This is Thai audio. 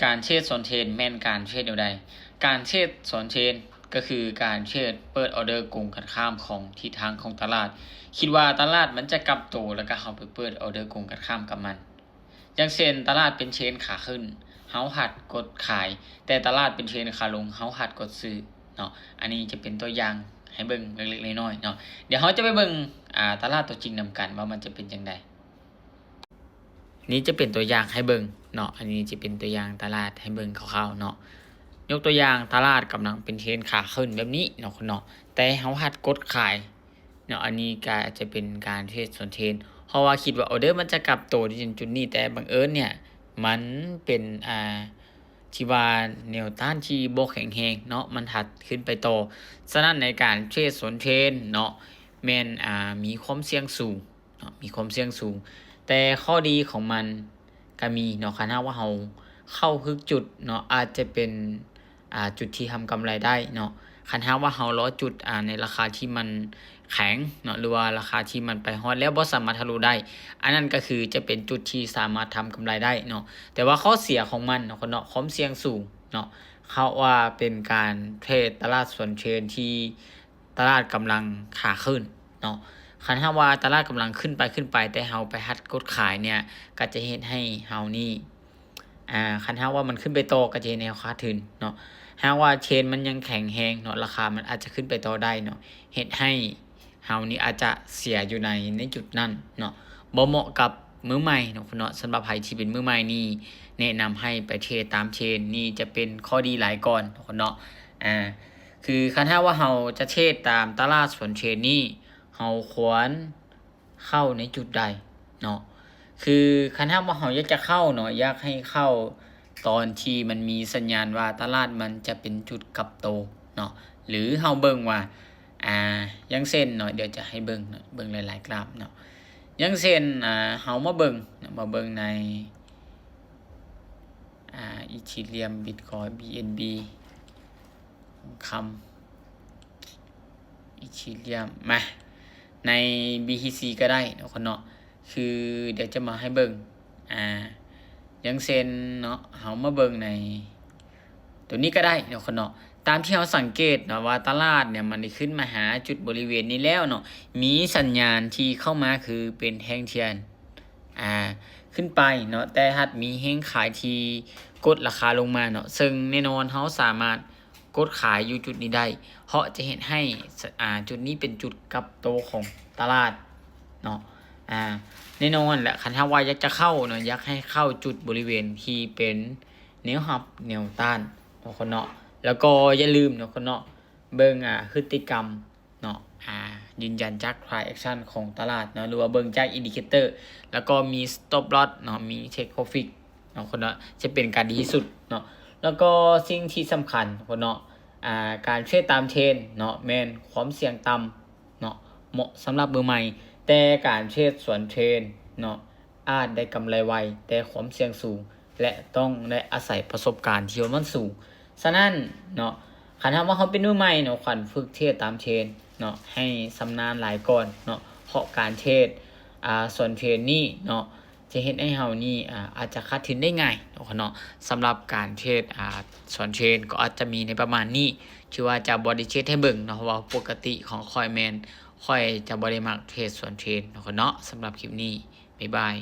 การเทรดสวนเทรดแม่นการเทรดเดียวใดการเทรดสวนเทรดก็คือการเทรดเปิดออเดอร์กลุ่มกันข้ามของทิศทางของตลาดคิดว่าตลาดมันจะกลับตัวแล้วก็เฮาไปเปิดออเดอร์กลุ่มกันข้ามกับมันอย่างเช่นตลาดเป็นเชนขาขึ้นเฮาหัดกดขายแต่ตลาดเป็นเชนขาลงเฮาหัดกดซื้อเนาะอันนี้จะเป็นตัวอย่างให้เบิ่งเล็กๆน้อยๆเนาะเดี๋ยวเฮาจะไปเบิ่งตลาดตัวจริงนำกันว่ามันจะเป็นจังไดนี้จะเป็นตัวอย่างให้เบิ่งเนาะอันนี้จะเป็นตัวอย่างตลาดให้เบิ่งคร่าวๆเนาะยกตัวอย่างตลาดกำลังเป็นเทรนขาขึ้นแบบนี้เนาะคนเนาะแต่เฮาหัดกดขายเนาะอันนี้ก็จะเป็นการเทรดสวนเทรนเพราะว่าคิดว่าออเดอร์มันจะกลับตัวที่จุดนี้แต่บังเอิญเนี่ยมันเป็นที่ว่าแนวต้านที่บ่แข็งแรงเนาะมันถัดขึ้นไปต่อฉะนั้นในการเทรดสวนเทรนเนาะแม่นมีความเสี่ยงสูงเนาะมีความเสี่ยงสูงแต่ข้อดีของมันก็มีเนาะคันถ้าว่าเราเข้าฮึกจุดเนาะอาจจะเป็นจุดที่ทำกำไรได้เนาะคันถ้าว่าเราล้อจุดในราคาที่มันแข็งเนาะหรือว่าราคาที่มันไปฮอดแล้วบ่สามารถทะลุได้อันนั้นก็คือจะเป็นจุดที่สามารถทำกำไรได้เนาะแต่ว่าข้อเสียของมันเนาะคนเนาะความเสี่ยงสูงเนาะเขาว่าเป็นการเทรดตลาดสวนเทรนที่ตลาดกำลังขาขึ้นเนาะคันถ้าว่าตลาดกำลังขึ้นไปแต่เฮาไปหัดกดขายเนี่ยก็จะเฮ็ดให้เฮานี่คันถ้าว่ามันขึ้นไปโตก็จะเฮ็ดให้เฮาขาดทุนเนาะหากว่าเชนมันยังแข็งแรงเนาะราคามันอาจจะขึ้นไปต่อได้เนาะเฮ็ดให้เฮานี่อาจจะเสียอยู่ในจุดนั้นเนาะบ่เหมาะกับมือใหม่เนาะเนาะสำหรับใครที่เป็นมือใหม่นี่แนะนำให้ไปเทรดตามเชนนี่จะเป็นข้อดีหลายก่อนเนาะคือคันถ้าว่าเฮาจะเทรดตามตลาดสวนเชนนี่เฮาควรเข้าในจุดใดเนาะคือคันถ้าว่าเฮาอยากจะเข้าเนาะอยากให้เข้าตอนที่มันมีสัญญาณว่าตลาดมันจะเป็นจุดกลับโตเนาะหรือเฮาเบิ่งว่าอย่างเช่นเนาะเดี๋ยวจะให้เบิ่งเนาะเบิ่งหลายๆกราฟเนาะอย่างเช่นเฮามาเบิ่งในอีทีเรียม Bitcoin BNB คำอีทีเรียมมาใน BTC ก็ได้เนาะคนเนาะคือเดี๋ยวจะมาให้เบิ่งอย่างเช่นเนาะเฮามาเบิ่งในตัวนี้ก็ได้เนาะคนเนาะตามที่เราสังเกตเนาะว่าตลาดเนี่ยมันได้ขึ้นมาหาจุดบริเวณนี้แล้วเนาะมีสัญญาณที่เข้ามาคือเป็นแท่งเทียนขึ้นไปเนาะแต่ถ้ามีแท่งขายที่กดราคาลงมาเนาะซึ่งแน่นอนเราสามารถกดขายอยู่จุดนี้ได้เพราะจะเห็นให้จุดนี้เป็นจุดกลับโตของตลาดเนาะแน่นอนแหละคันถ้าว่าอยากจะเข้าเนาะอยากให้เข้าจุดบริเวณที่เป็นแนวรับแนวต้านเนาะคนเนาะแล้วก็อย่าลืมเนาะคนเนาะเบิ่งพฤติกรรมเนาะยืนยันจาก price action ของตลาดเนาะหรือว่าเบิ่งจาก indicator แล้วก็มี stop loss เนาะมี take profit เนาะคนเนาะจะเป็นการดีที่สุดเนาะแล้วก็สิ่งที่สำคัญคนเนาะการเทรดตามเทรนเนาะแม่นความเสี่ยงต่ำเนาะเหมาะสำหรับมือใหม่แต่การเทรดสวนเทรนเนาะอาจได้กำไรไวแต่ความเสี่ยงสูงและต้องได้อาศัยประสบการณ์ที่มันสูงฉะนั้นเนาะคันถามว่าเขาเป็นมือใหม่เนาะขวัญฝึกเทรดตามเทรนเนาะให้ชำนาญหลายก่อนเนาะเพราะการเทรดส่วนเทรนนี่เนาะจะเฮ็ดให้เฮานี่อาจจะขาดทุนได้ง่ายเนาะสำหรับการเทรดส่วนเทรนก็อาจจะมีในประมาณนี้ที่ว่าจะบ่ได้เทรดให้เบิ่งเนาะเพราะว่าปกติของคอยแมนค่อยจะบ่ได้มักเทรดส่วนเทรนเนาะสำหรับคลิปนี้บ๊ายบาย